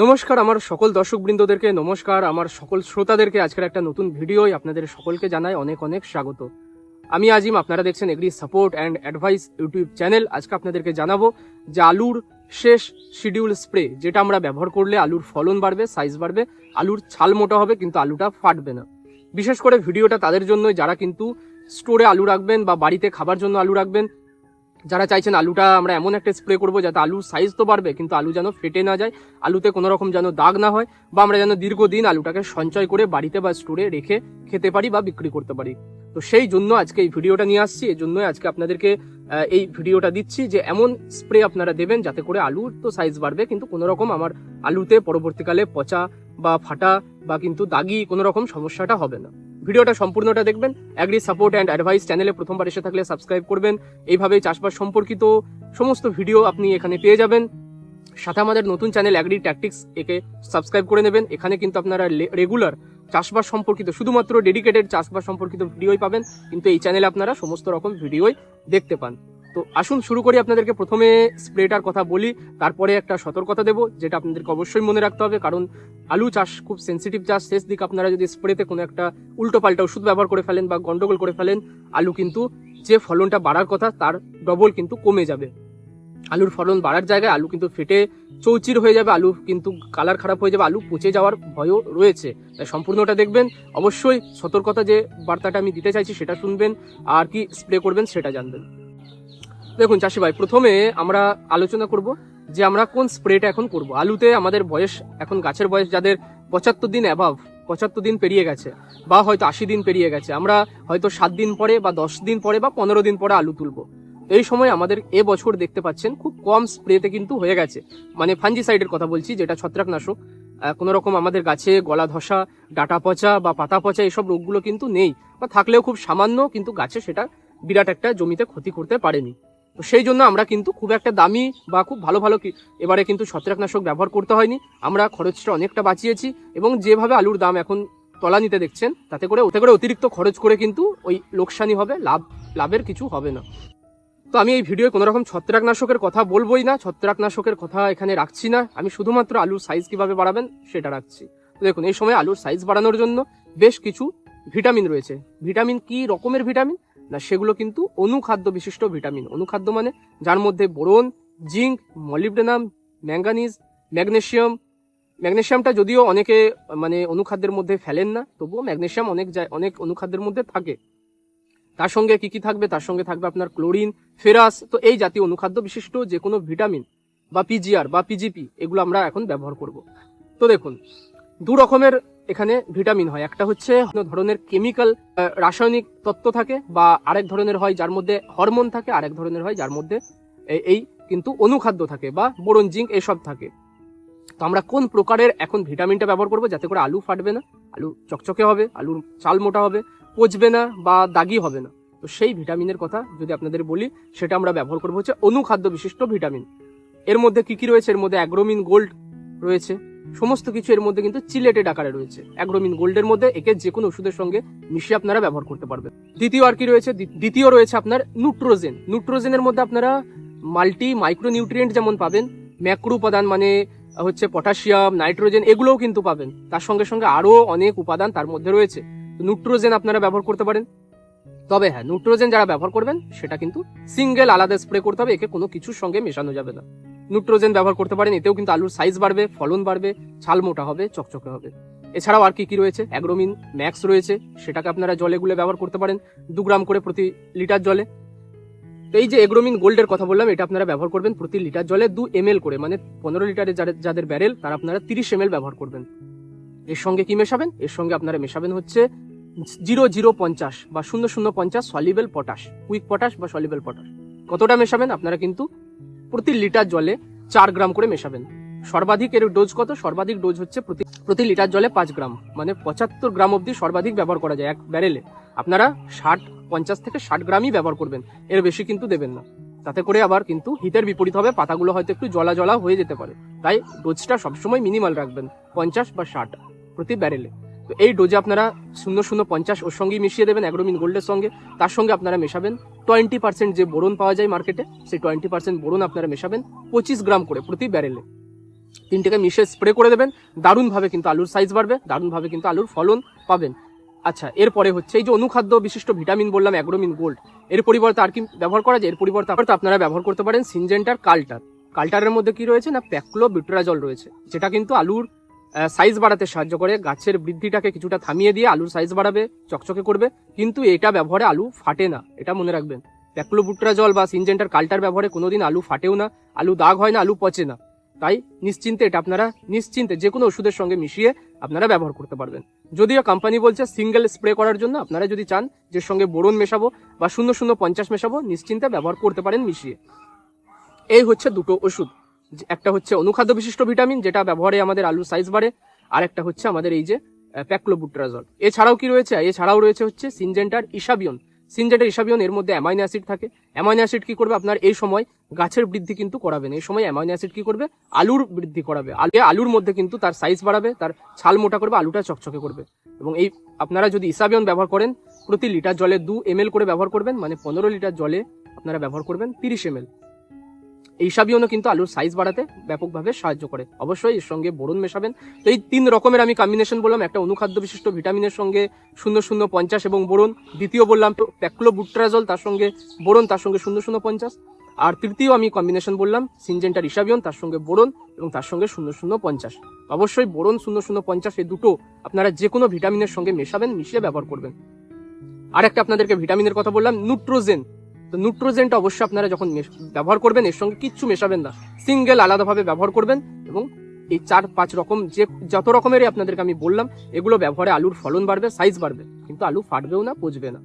নমস্কার আমার সকল দর্শকবৃন্দদেরকে, নমস্কার আমার সকল শ্রোতাদেরকে। আজকের একটা নতুন ভিডিওয় আপনাদের সকলকে জানাই অনেক অনেক স্বাগত। আমি আজিম, আপনারা দেখছেন agri support and advice YouTube channel. আজকে আপনাদেরকে জানাবো যে আলুর শেষ শিডিউল স্প্রে, যেটা আমরা ব্যবহার করলে আলুর ফলন বাড়বে, সাইজ বাড়বে, আলুর ছাল মোটা হবে, কিন্তু আলুটা ফাটবে না। বিশেষ করে ভিডিওটা তাদের জন্য যারা কিন্তু স্টোরে আলু রাখবেন বা বাড়িতে খাবার জন্য আলু রাখবেন, যারা চাইছেন আলুটা আমরা এমন একটা স্প্রে করবো যাতে আলুর সাইজ তো বাড়বে, কিন্তু আলু যেন ফেটে না যায়, আলুতে কোনো রকম যেন দাগ না হয়, বা আমরা যেন দীর্ঘদিন আলুটাকে সঞ্চয় করে বাড়িতে বা স্টোরে রেখে খেতে পারি বা বিক্রি করতে পারি। তো সেই জন্য আজকে এই ভিডিওটা নিয়ে আসছি। এই জন্যই আজকে আপনাদেরকে এই ভিডিওটা দিচ্ছি যে এমন স্প্রে আপনারা দেবেন যাতে করে আলুর তো সাইজ বাড়বে, কিন্তু কোনো রকম আমার আলুতে পরবর্তীকালে পচা বা ফাটা বা কিন্তু দাগি কোনো রকম সমস্যাটা হবে না। ভিডিওটা সম্পূর্ণটা দেখবেন। এগ্রি সাপোর্ট অ্যান্ড অ্যাডভাইস চ্যানেলে প্রথমবার এসে থাকলে সাবস্ক্রাইব করবেন। এইভাবে চাষবাস সম্পর্কিত সমস্ত ভিডিও আপনি এখানে পেয়ে যাবেন। সাথে আমাদের নতুন চ্যানেল এগ্রি ট্যাকটিক্স, একে সাবস্ক্রাইব করে নেবেন। এখানে কিন্তু আপনারা রেগুলার চাষবাস সম্পর্কিত, শুধুমাত্র ডেডিকেটেড চাষবাস সম্পর্কিত ভিডিওই পাবেন, কিন্তু এই চ্যানেলে আপনারা সমস্ত রকম ভিডিওই দেখতে পান। তো আসুন শুরু করি। আপনাদেরকে প্রথমে স্প্রেটার কথা বলি, তারপরে একটা সতর্কতা দেবো যেটা আপনাদেরকে অবশ্যই মনে রাখতে হবে, কারণ আলু চাষ খুব সেন্সিটিভ চাষ। শেষ দিক আপনারা যদি স্প্রেতে কোনো একটা উল্টো পাল্টা ওষুধ ব্যবহার করে ফেলেন বা গন্ডগোল করে ফেলেন, আলু কিন্তু যে ফলনটা বাড়ার কথা তার ডবল কিন্তু কমে যাবে। আলুর ফলন বাড়ার জায়গায় আলু কিন্তু ফেটে চৌচির হয়ে যাবে, আলু কিন্তু কালার খারাপ হয়ে যাবে, আলু পচে যাওয়ার ভয়ও রয়েছে। তাই সম্পূর্ণটা দেখবেন। অবশ্যই সতর্কতা যে বার্তাটা আমি দিতে চাইছি সেটা শুনবেন, আর কি স্প্রে করবেন সেটা জানবেন। দেখুন চাষি ভাই, প্রথমে আমরা আলোচনা করব যে আমরা কোন স্প্রেটা এখন করব। আলুতে আমাদের বয়স, এখন গাছের বয়স যাদের 75 দিন অ্যাভাভ, 75 দিন পেরিয়ে গেছে বা হয়তো 80 দিন পেরিয়ে গেছে, আমরা হয়তো 7 দিন পরে বা 10 দিন পরে বা 15 দিন পরে আলু তুলবো। এই সময় আমাদের এবছর দেখতে পাচ্ছেন খুব কম স্প্রেতে কিন্তু হয়ে গেছে, মানে ফাঞ্জিসাইডের কথা বলছি, যেটা ছত্রাকনাশক। কোনো রকম আমাদের গাছে গলা ধসা, ডাটা পচা বা পাতা পচা এসব রোগগুলো কিন্তু নেই, বা থাকলেও খুব সামান্য, কিন্তু গাছে সেটা বিরাট একটা জমিতে ক্ষতি করতে পারেনি। তো সেই জন্য আমরা কিন্তু খুব একটা দামি বা খুব ভালো ভালো এবারে কিন্তু ছত্রাকনাশক ব্যবহার করতে হয়নি। আমরা খরচটা অনেকটা বাঁচিয়েছি, এবং যেভাবে আলুর দাম এখন তলানিতে দেখছেন, তাতে করে অতিরিক্ত খরচ করে কিন্তু ওই লোকসানি হবে, লাভের কিছু হবে না। তো আমি এই ভিডিওয় কোনো রকম ছত্রাকনাশকের কথা বলবোই না, ছত্রাকনাশকের কথা এখানে রাখছি না। আমি শুধুমাত্র আলুর সাইজ কিভাবে বাড়াবেন সেটা রাখছি। তো দেখুন, এই সময় আলুর সাইজ বাড়ানোর জন্য বেশ কিছু ভিটামিন রয়েছে। ভিটামিন কি রকমের ভিটামিন না, সেগুলো কিন্তু অনুখাদ্য বিশিষ্ট ভিটামিন। অনুখাদ্য মানে যার মধ্যে boron, zinc, molybdenum, manganese, magnesium. ম্যাগনেসিয়ামটা যদিও অনেকে মানে অনুখাদ্যের মধ্যে ফেলেন না, তবুও ম্যাগনেসিয়াম অনেক অনুখাদ্যের মধ্যে থাকে। তার সঙ্গে কি কি থাকবে, তার সঙ্গে থাকবে আপনার ক্লোরিন, ফেরাস। তো এই জাতীয় অনুখাদ্য বিশিষ্ট যে কোনো ভিটামিন বা পিজিআর বা পিজিপি, এগুলো আমরা এখন ব্যবহার করব। তো দেখুন, দু রকমের এখানে ভিটামিন হয়। একটা হচ্ছে ধরনের কেমিক্যাল, রাসায়নিক তত্ত্ব থাকে, বা আরেক ধরনের হয় যার মধ্যে হরমোন থাকে, আরেক ধরনের হয় যার মধ্যে এই কিন্তু অনুখাদ্য থাকে বা বোরন, জিঙ্ক এসব থাকে। তো আমরা কোন প্রকারের এখন ভিটামিনটা ব্যবহার করবো যাতে করে আলু ফাটবে না, আলু চকচকে হবে, আলুর চাল মোটা হবে, পচবে না বা দাগি হবে না। তো সেই ভিটামিনের কথা যদি আপনাদের বলি, সেটা আমরা ব্যবহার করবো হচ্ছে অনুখাদ্য বিশিষ্ট ভিটামিন। এর মধ্যে কি কি রয়েছে? এর মধ্যে অ্যাগ্রোমিন গোল্ড রয়েছে। সমস্ত কিছু এর মধ্যে কিন্তু চিলেটেড আকারে রয়েছে। অ্যাগ্রোমিন গোল্ডের মধ্যে একে যে কোনো ওষুধের সঙ্গে মিশিয়ে আপনারা ব্যবহার করতে পারবেন। দ্বিতীয় আর কি রয়েছে? দ্বিতীয় রয়েছে আপনার নুট্রোজেন। নুট্রোজেনের মধ্যে আপনারা মাল্টি মাইক্রোনিউট্রিয়েন্ট যেমন পাবেন, ম্যাক্রো উপাদান মানে হচ্ছে পটাশিয়াম, নাইট্রোজেন, এগুলোও কিন্তু পাবেন। তার সঙ্গে সঙ্গে আরো অনেক উপাদান তার মধ্যে রয়েছে। নুট্রোজেন আপনারা ব্যবহার করতে পারেন। তবে হ্যাঁ, নুট্রোজেন যারা ব্যবহার করবেন সেটা কিন্তু সিঙ্গেল আলাদা স্প্রে করতে হবে, একে কোনো কিছুর সঙ্গে মেশানো যাবে না। নুট্রোজেন ব্যবহার করতে পারেন, এতেও কিন্তু আলুর সাইজ বাড়বে, ফলন বাড়বে, ছাল মোটা হবে, চকচকে হবে। এছাড়াও আর কি কি রয়েছে? অ্যাগ্রোমিন ম্যাক্স রয়েছে, সেটাকে আপনারা জলে গুলে ব্যবহার করতে পারেন 2 গ্রাম করে প্রতি লিটার জলে। তো এই যে এগ্রোমিন গোল্ডের কথা বললাম, এটা আপনারা ব্যবহার করবেন প্রতি লিটার জলে 2 ml করে, মানে 15 লিটারের যাদের ব্যারেল তারা আপনারা 30 ml ব্যবহার করবেন। এর সঙ্গে কি মেশাবেন? এর সঙ্গে আপনারা মেশাবেন হচ্ছে 0050 বা 0050 সলিবেল পটাশ, কুইক পটাশ বা সলিবেল পটাশ। কতটা মেশাবেন? আপনারা কিন্তু প্রতি লিটার জলে 4 গ্রাম করে মেশাবেন। সর্বাধিক এর ডোজ কত? সর্বাধিক ডোজ হচ্ছে প্রতি লিটার জলে 5 গ্রাম, মানে 75 গ্রাম অব্দি সর্বাধিক ব্যবহার করা যায় এক ব্যারেলে। আপনারা 50 থেকে 60 গ্রামই ব্যবহার করবেন, এর বেশি কিন্তু দেবেন না। তাতে করে আবার কিন্তু হিতের বিপরীত হবে, পাতাগুলো হয়তো একটু জলা জলা হয়ে যেতে পারে। তাই ডোজটা সবসময় মিনিমাল রাখবেন, 50 বা 60 প্রতি ব্যারেলে। তো এই ডোজে আপনারা 0050 ওর সঙ্গেই মিশিয়ে দেবেন অ্যাগ্রোমিন গোল্ডের সঙ্গে। তার সঙ্গে আপনারা মেশাবেন 20% যে বোরন পাওয়া যায় মার্কেটে, সেই 20% বোরন আপনারা মেশাবেন 25 গ্রাম করে প্রতি ব্যারেলে। তিনটেকে মিশিয়ে স্প্রে করে দেবেন, দারুণভাবে কিন্তু আলুর সাইজ বাড়বে, দারুণভাবে কিন্তু আলুর ফলন পাবেন। আচ্ছা, এরপরে হচ্ছে এই যে অনুখাদ্য বিশিষ্ট ভিটামিন বললাম অ্যাগ্রোমিন গোল্ড, এর পরিবর্তে আর কি ব্যবহার করা যায়? এর পরিবর্তে আপনারা ব্যবহার করতে পারেন সিনজেন্টার কাল্টার। কাল্টারের মধ্যে কি রয়েছে না, প্যাক্লোবিউটেরাজল রয়েছে, যেটা কিন্তু আলুর সাইজ বাড়াতে সাহায্য করে, গাছের বৃদ্ধিটাকে কিছুটা থামিয়ে দিয়ে আলুর সাইজ বাড়াবে, চকচকে করবে। কিন্তু এটা ব্যবহারে আলু ফাটে না, এটা মনে রাখবেন। প্যাক্লোবিউটেরাজল বা সিনজেন্টার কাল্টার ব্যবহারে কোনোদিন আলু ফাটেও না, আলু দাগ হয় না, আলু পচে না। তাই নিশ্চিন্তে এটা আপনারা নিশ্চিন্তে যে কোনো ওষুধের সঙ্গে মিশিয়ে আপনারা ব্যবহার করতে পারবেন। যদিও কোম্পানি বলছে সিঙ্গেল স্প্রে করার জন্য, আপনারা যদি চান যে সঙ্গে বোরন মেশাবো বা 0050 মেশাবো, নিশ্চিন্তে ব্যবহার করতে পারেন মিশিয়ে। এই হচ্ছে দুটো ওষুধ, একটা হচ্ছে অনুখাদ্য বিশিষ্ট ভিটামিন, যেটা ব্যবহারে আমাদের আলুর সাইজ বাড়ে, আর একটা হচ্ছে আমাদের এই যে প্যাক্লোবিউটেরাজল। এছাড়াও কি রয়েছে? এছাড়াও রয়েছে হচ্ছে সিনজেন্টার ইসাবিয়ন। সিনজেন্টার ইসাবিয়ন, এর মধ্যে অ্যামাইনো অ্যাসিড থাকে। অ্যামাইনো অ্যাসিড কি করবে? আপনার এই সময় গাছের বৃদ্ধি কিন্তু করাবেন, এই সময় অ্যামাইনো অ্যাসিড কি করবে? আলুর বৃদ্ধি করাবে, আলুর মধ্যে কিন্তু তার সাইজ বাড়াবে, তার ছাল মোটা করবে, আলুটা চকচকে করবে। এবং এই আপনারা যদি ইসাবিয়ন ব্যবহার করেন, প্রতি লিটার জলে 2 ml করে ব্যবহার করবেন, মানে 15 লিটার জলে আপনারা ব্যবহার করবেন 30 ml। এই সাবিয়নও কিন্তু আলুর সাইজ বাড়াতে ব্যাপকভাবে সাহায্য করে। অবশ্যই এর সঙ্গে বোরন মেশাবেন। তো এই 3 রকমের আমি কম্বিনেশন বললাম, একটা অনুখাদ্য বিশিষ্ট ভিটামিনের সঙ্গে 0050 এবং বোরন, দ্বিতীয় বললাম প্যাক্লোবিউটেরাজল, তার সঙ্গে বোরন, তার সঙ্গে 0050, আর তৃতীয় আমি কম্বিনেশন বললাম সিনজেন্টার ইসাবিয়ন, তার সঙ্গে বোরন এবং তার সঙ্গে 0050। অবশ্যই বোরন 0050 এই দুটো আপনারা যে কোনো ভিটামিনের সঙ্গে মেশাবেন, মিশিয়ে ব্যবহার করবেন। আর একটা আপনাদেরকে ভিটামিনের কথা বললাম, নিউট্রোজেন। তো নিউট্রোজেনটা অবশ্যই আপনারা যখন ব্যবহার করবেন, এর সঙ্গে কিচ্ছু মেশাবেন না, সিঙ্গেল আলাদাভাবে ব্যবহার করবেন। এবং এই 4-5 রকম যত রকমেরই আপনাদেরকে আমি বললাম, এগুলো ব্যবহারে আলুর ফলন বাড়বে, সাইজ বাড়বে, কিন্তু আলু ফাটবেও না, পচবে না।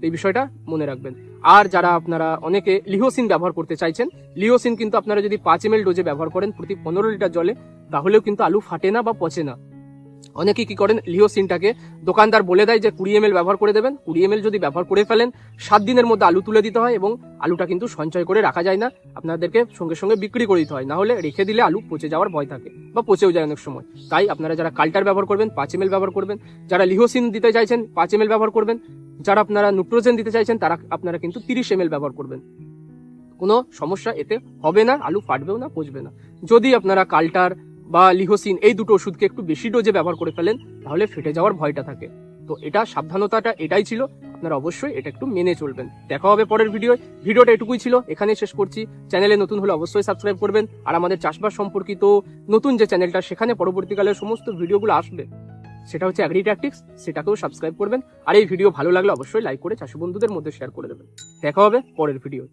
এই বিষয়টা মনে রাখবেন। আর যারা আপনারা অনেকে লিহোসিন ব্যবহার করতে চাইছেন, লিহোসিন কিন্তু আপনারা যদি 5 ml ডোজে ব্যবহার করেন প্রতি 15 লিটার জলে, তাহলেও কিন্তু আলু ফাটে না বা পচে না। অনেকেই কি করেন, লিহোসিনটাকে দোকানদার বলে দেয় যে 20 ml ব্যবহার করে দেবেন, 20 ml যদি ব্যবহার করে ফেলেন 7 দিনের মধ্যে আলু তুলে দিতে হয়, এবং আলুটা কিন্তু সঞ্চয় করে রাখা যায় না, আপনাদেরকে সঙ্গে সঙ্গে বিক্রি করে দিতে হয়, না হলে রেখে দিলে আলু পচে যাওয়ার ভয় থাকে বা পচেও যায় অনেক সময়। তাই আপনারা যারা কাল্টার ব্যবহার করবেন 5 ml ব্যবহার করবেন, যারা লিহোসিন দিতে চাইছেন 5 ml ব্যবহার করবেন, যারা আপনারা নিউট্রোজেন দিতে চাইছেন তারা আপনারা কিন্তু 30 ml ব্যবহার করবেন। কোনো সমস্যা এতে হবে না, আলু ফাটবেও না, পচবে না। যদি আপনারা কাল্টার বা লিহোসিন এই দুটো ওষুধকে একটু বেশি ডোজে ব্যবহার করে ফেলেন, তাহলে ফেটে যাওয়ার ভয়টা থাকে। তো এটা সাবধানতাটা এটাই ছিল, আপনারা অবশ্যই এটা একটু মেনে চলবেন। দেখা হবে পরের ভিডিওটা এটুকুই ছিল, এখানে শেষ করছি। চ্যানেলে নতুন হলে অবশ্যই সাবস্ক্রাইব করবেন, আর আমাদের চাষবাস সম্পর্কিত নতুন যে চ্যানেলটা, সেখানে পরবর্তীকালে সমস্ত ভিডিওগুলো আসবে, সেটা হচ্ছে অ্যাগ্রি ট্যাকটিক্স, সেটাকেও সাবস্ক্রাইব করবেন। আর এই ভিডিও ভালো লাগলে অবশ্যই লাইক করে চাষি বন্ধুদের মধ্যে শেয়ার করে দেবেন। দেখা হবে পরের ভিডিও।